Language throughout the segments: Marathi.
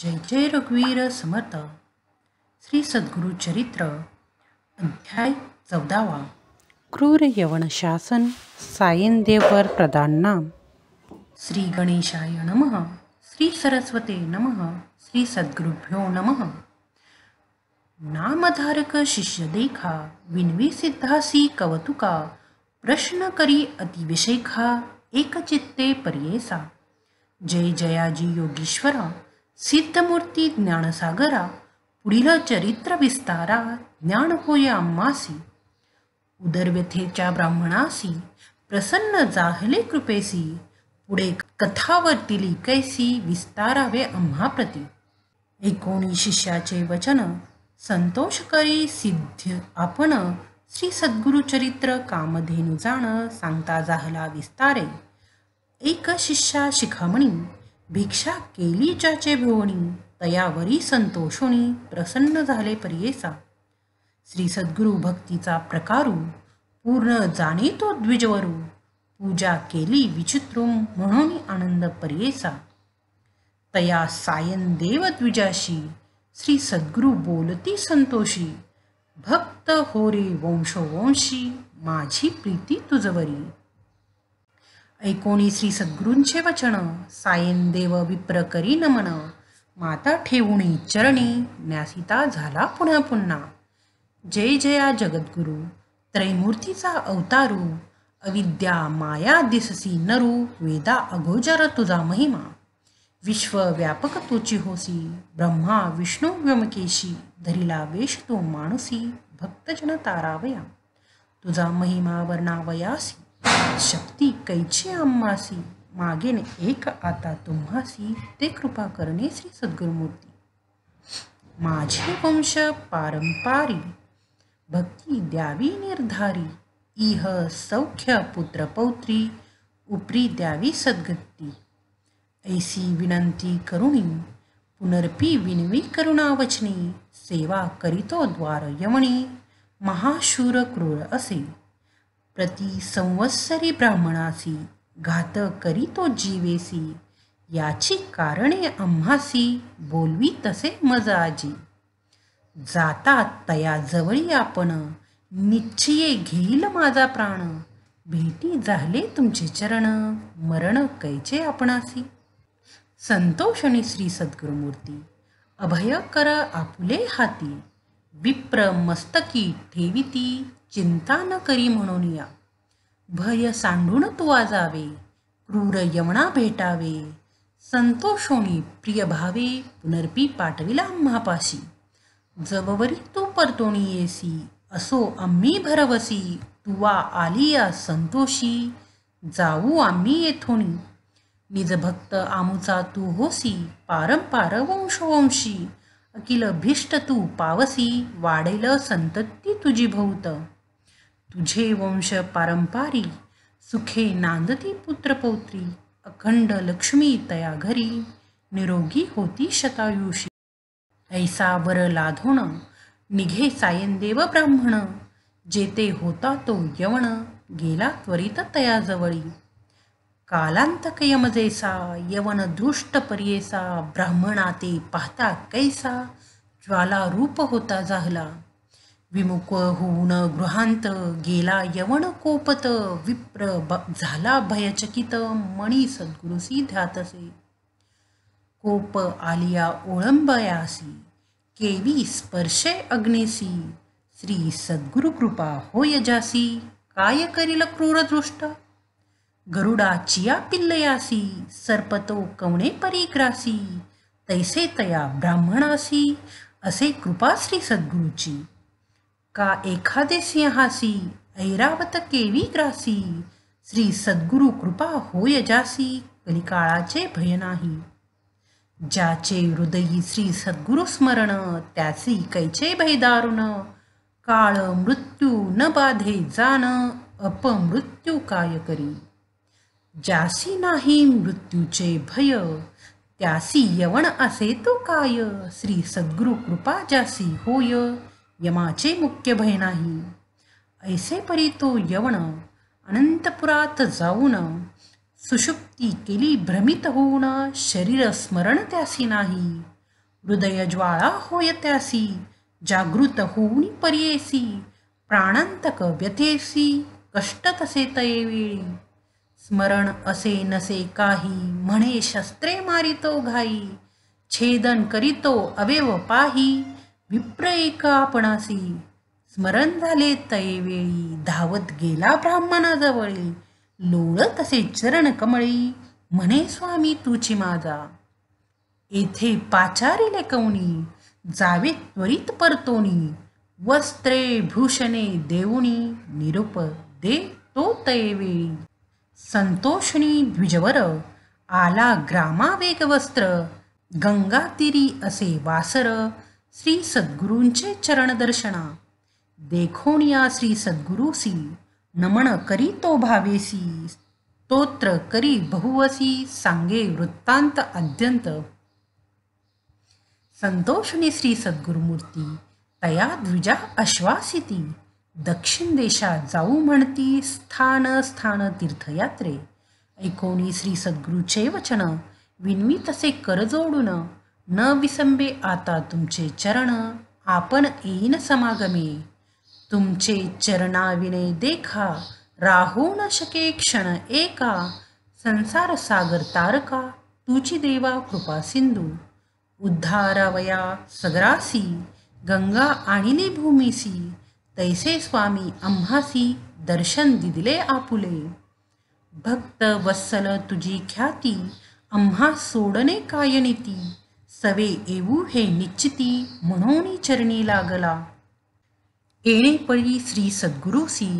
जय जय रघुवीर समर्थ. श्री सद्गुरु चरित्र अध्याय 14. क्रूर यवन शासन सायनदेवर प्रधान नाम. श्री गणेशाय नमः. श्री सरस्वते नमः. श्री सद्गुरुभ्यो नमः. नामधारक शिष्य देखा, विनवी सिद्धासी कवतुका. प्रश्न करी अतिविशेखा, एकचित्ते पर्येसा. जय जयाजी योगीश्वरा, सिद्धमूर्ती ज्ञानसागरा. पुढील चरित्र विस्तारा, ज्ञान होय आम्हासी. उदरव्यथेच्या ब्राह्मणासी, प्रसन्न जाहले कृपेसी. पुढे कथावर्तिली कैसी, विस्तारावे आम्हाप्रती. 19 शिष्याचे वचन, संतोष करी सिद्ध आपण. श्री सद्गुरु चरित्र कामधेनु जाण, सांगता जाहला विस्तारे. एक शिष्या शिखामणी, भिक्षा केली ज्याचे भुवणी. तयावरी संतोषोनी, प्रसन्न झाले पर्येसा. श्री सद्गुरु भक्तीचा प्रकारू, पूर्ण जाणे तो द्विजवरू. पूजा केली विचित्रुम, म्हणून आनंद पर्येसा. तया सायन देव द्विजाशी, श्री सद्गुरु बोलती संतोषी. भक्त हो रे वंशोवंशी, माझी प्रीती तुझवरी. 19 श्री सद्गुरूंचे वचन, सायन देव विप्र करी नमन. माता ठेवुणी चरणी, न्यासिता झाला पुन्हा पुन्हा. जय जया जगद्गुरु, त्रैमूर्तीचा अवतारू. अविद्या माया दिससी नरू, वेदा अगोचर तुझा महिमा. विश्व व्यापक तुची होसी, ब्रह्मा विष्णू व्यमकेशी. धरिला वेश तो माणुसी, भक्तजन तारावया. तुझा महिमा वर्णावयासी, शक्ती कैची आम्हासी. मागेन एक आता तुम्हासी, ते कृपा करणे श्री सद्गुरुमूर्ती. माझे वंश पारंपारी, भक्ती द्यावी निर्धारी. इह सौख्य पुत्र पौत्री, उपरी द्यावी सद्गती. ऐसी विनंती करुणी, पुनर्पी विनवी करुणावचनी. सेवा करीतो द्वार यवणी, महाशूर क्रूर असे. प्रति संवत्सरी ब्राह्मणासी, घात करीतो जीवेसी. याची कारणे आम्हासी, बोलवी तसे मज आजी. जाता तया जवळी आपण, निश्चये घेईल माझा प्राण. भेटी झाले तुमचे चरण, मरण कैचे आपणासी. संतोषणी श्री सद्गुरुमूर्ती, अभय कर आपुले हाती. विप्र मस्तकी ठेविती, चिंता न करी म्हणून या. भय सांडून तू आजावे, क्रूर यवना भेटावे. संतोषोनी प्रिय भावे, पुनर्पी पाठविला आम्हापाशी. जववरी तू परतोणी येसी, असो आम्ही भरवसी. तुवा आलिया संतोषी, जाऊ आम्ही येथोनी. निज भक्त आमुचा तू होसी, पारंपार वंशोवंशी. अखिल भिष्ट तू पावसी, वाढेल संतती तुझी भोवत. तुझे वंश पारंपारी, सुखे नांदती पुत्रपौत्री. अखंड लक्ष्मी तया घरी, निरोगी होती शतायुषी. ऐसा वर लाधोण, निघे सायनदेव ब्राह्मण. जेते होता तो यवण, गेला त्वरित तया जवळी. कालांतक यमजेसा, यवन दृष्ट पर्येसा. ब्राह्मणा ते पाहता कैसा, ज्वाला रूप होता जाहला. विमुख होऊन गृहांत, गेला यवन कोपत. विप्र झाला भयचकित, मणी सद्गुरुसी ध्यातसे. कोप आलिया ओळंबयासी, केवी स्पर्शे अग्नेसी. श्री सद्गुरु कृपा होय जासी, काय करील क्रूर दृष्ट. गरुडाचिया पिल्लयासी, सर्पतो कवणे परिग्रासी. तैसे तया ब्राह्मणासी, असे कृपा श्री सद्गुरूची. का एखादे सिंहासी, ऐरावत केवी ग्रासी. श्री सद्गुरु कृपा होय जासी, कलिकाळाचे भय नाही. ज्याचे हृदयी श्री सद्गुरु स्मरण, त्याची कैचे भय दारुण. काळ मृत्यू न बाधे जाण, अपमृत्यू काय करी. ज्यासी नाही मृत्यूचे भय, त्यासी यवण असे तो काय. श्री सद्गुरु कृपा ज्यासी होय, यमाचे मुख्य भय नाही. ऐसे परी तो यवण, अनंतपुरात जाऊन. सुषुप्ती केली भ्रमित होऊन, शरीर स्मरण त्यासी नाही. हृदय ज्वाळा होय त्यासी, जागृत होऊन पर्येसी, प्राणांतक व्यथेसी, कष्ट तसे तये वेळी, स्मरण असे नसे काही, म्हणे शस्त्रे मारितो घाई, छेदन करीतो अवयव पाही, विप्र एक आपणासी, स्मरण झाले तये वेळी, धावत गेला ब्राह्मणाजवळी, लोळ तसे चरण कमळी, म्हणे स्वामी तुची माझा, येथे पाचारिले कौनी, जावे त्वरित परतोनी, वस्त्रे भूषणे देऊनी, निरूप दे तो तये वेळी, संतोषणी द्विजवर, आला ग्रामा वेगवस्त्र, गंगातीरी असे वासर, श्री सद्गुरूंचे चरण दर्शना, देखोनिया श्री सद्गुरूसी, नमन करी तो भावेसी, स्तोत्र करी बहुवसी, सांगे वृत्तांत अद्यंत, संतोषणी श्री सद्गुरुमूर्ती, तया द्विजा आश्वासिती, दक्षिण देशात जाऊ म्हणती, स्थान स्थान तीर्थयात्रे, ऐकोनी श्री सद्गुरूचे वचन, विनवी तसे कर जोडून, न विसंबे आता तुमचे चरण, आपण येईन समागमे, तुमचे चरणाविने देखा, राहू न शके क्षण एका, संसार सागर तारका, तुची देवा कृपा सिंधू, उद्धारावया सगरासी, गंगा आणिली भूमीसी, तैसे स्वामी आम्हासी, दर्शन दिले आपुले, भक्त वत्सल तुझी ख्याती, आम्हा सोडणे काय नीती, सवे येऊ हे निश्चिती, म्हणून चरणी लागला, येणे पळी श्री सद्गुरूसी,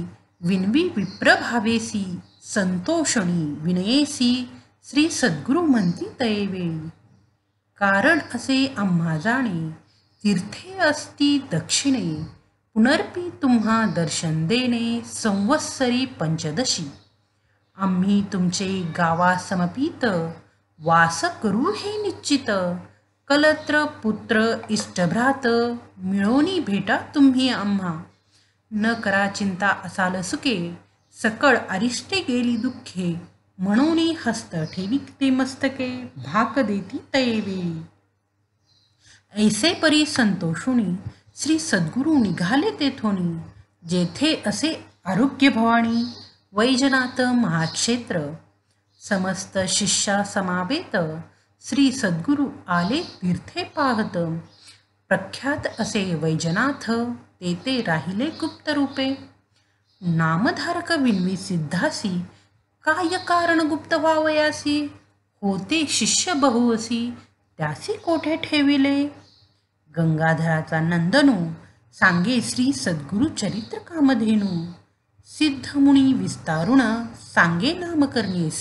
विनवी विप्र भावेसी, संतोषणी विनयेसी, श्री सद्गुरू म्हणती तये वेळी, कारण असे आम्हा जाणे, तीर्थे असती दक्षिणे, पुनर्पी तुम्हा दर्शन देणे, संवत्सरी पंचदशी, आम्ही तुमचे गावा समपीत, वास करू हे निश्चित, कलत्र पुत्र इष्टभ्रात, मिळोनी भेटा तुम्ही आम्हा, न करा चिंता असाल सुखे, सकळ अरिष्टे गेली दुःखे, म्हणून हस्त ठेवी ते मस्तके, भाक देती तये वेळी, ऐसे परी संतोषुनी, श्री सद्गुरू निघाले तेथोनी, जेथे असे आरोग्य भवानी, वैजनाथ महाक्षेत्र, समस्त शिष्या समावेत, श्री सद्गुरू आले तीर्थे पाहत, प्रख्यात असे वैजनाथ, तेथे राहिले गुप्त रूपे, नामधारक विनवी सिद्धासी, काय कारण गुप्त व्हावयासी, होते शिष्य बहुअसी, त्यासी कोठे ठेविले, गंगाधराचा नंदनू, सांगे श्री सद्गुरु चरित्र कामधेनू, सिद्ध मुनी विस्तारुण, सांगे नामकर्णीस,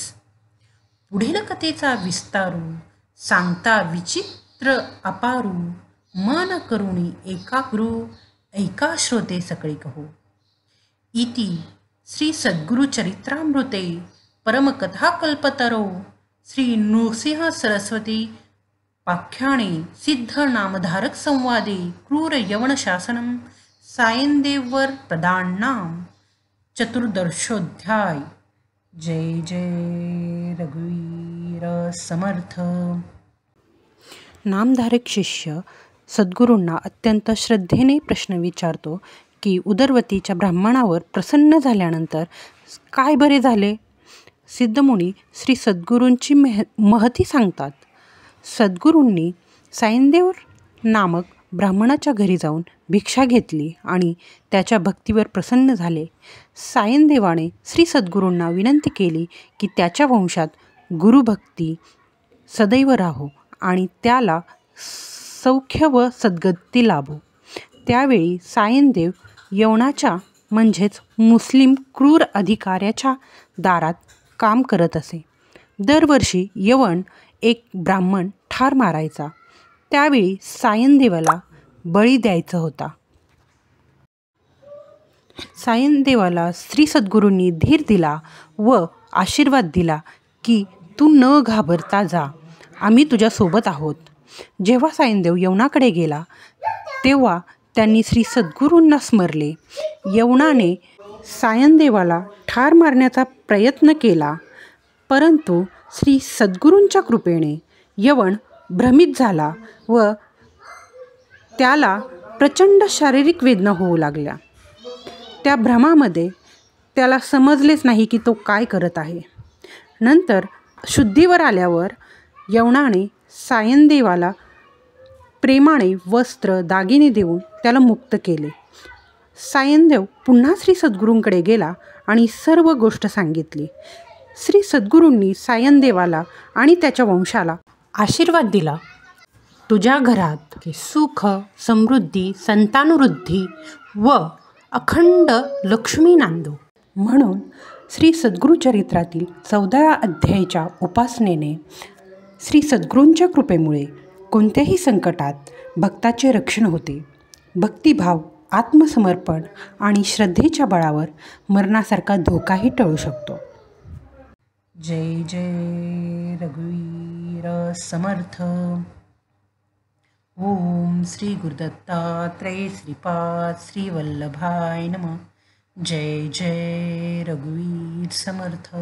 पुढील कथेचा विस्तारू, सांगता विचित्र अपारू, मन करुणी एकाग्रू, ऐका श्रोते सकळे कहो, इति श्री सद्गुरु चरित्रामृते परमकथा कल्पतरो, श्री नृसिंह सरस्वती पाख्याने सिद्ध नामधारक संवादे, क्रूर यवन शासनम, सायनदेवर प्रदाननाम, चतुर्दशोध्याय. जय जय रघुवीर समर्थ. नामधारक शिष्य सद्गुरूंना अत्यंत श्रद्धेने प्रश्न विचारतो की उदरवतीच्या ब्राह्मणावर प्रसन्न झाल्यानंतर काय बरे झाले. सिद्धमुनी श्री सद्गुरूंची महती सांगतात. सद्गुरूंनी सायनदेव नामक ब्राह्मणाच्या घरी जाऊन भिक्षा घेतली आणि त्याच्या भक्तीवर प्रसन्न झाले. सायनदेवाने श्री सद्गुरूंना विनंती केली की त्याच्या वंशात गुरुभक्ती सदैव राहो आणि त्याला सौख्य व सद्गती लाभो. त्यावेळी सायनदेव यवनाच्या म्हणजेच मुस्लिम क्रूर अधिकाऱ्याच्या दारात काम करत असे. दरवर्षी यवन एक ब्राह्मण ठार मारायचा. त्यावेळी सायनदेवाला बळी द्यायचा होता. सायनदेवाला श्री सद्गुरूंनी धीर दिला व आशीर्वाद दिला की तू न घाबरता जा, आम्ही तुझ्यासोबत आहोत. जेव्हा सायनदेव यवनाकडे गेला तेव्हा त्यांनी श्री सद्गुरूंना स्मरले. यवनाने सायनदेवाला ठार मारण्याचा प्रयत्न केला, परंतु श्री सद्गुरूंच्या कृपेने यवन भ्रमित झाला व त्याला प्रचंड शारीरिक वेदना होऊ लागल्या. त्या भ्रमामध्ये त्याला समजलेच नाही की तो काय करत आहे. नंतर शुद्धीवर आल्यावर यवनाने सायनदेवाला प्रेमाने वस्त्र दागिने देऊन त्याला मुक्त केले. सायनदेव पुन्हा श्री सद्गुरूंकडे गेला आणि सर्व गोष्ट सांगितली. श्री सद्गुरूंनी सायनदेवाला आणि त्याच्या वंशाला आशीर्वाद दिला. तुझ्या घरात सुख, समृद्धी, संतानवृद्धी व अखंड लक्ष्मी नांदो. म्हणून श्री सद्गुरुचरित्रातील 14व्या अध्यायाच्या उपासनेने श्री सद्गुरूंच्या कृपेमुळे कोणत्याही संकटात भक्ताचे रक्षण होते. भक्तिभाव, आत्मसमर्पण आणि श्रद्धेच्या बळावर मरणासारखा धोकाही टळू शकतो. जय जय रघुवीर समर्थ. ओम श्री गुरुदत्तात्रय श्रीपाद श्री वल्लभाय नमः. जय जय रघुवीर समर्थ.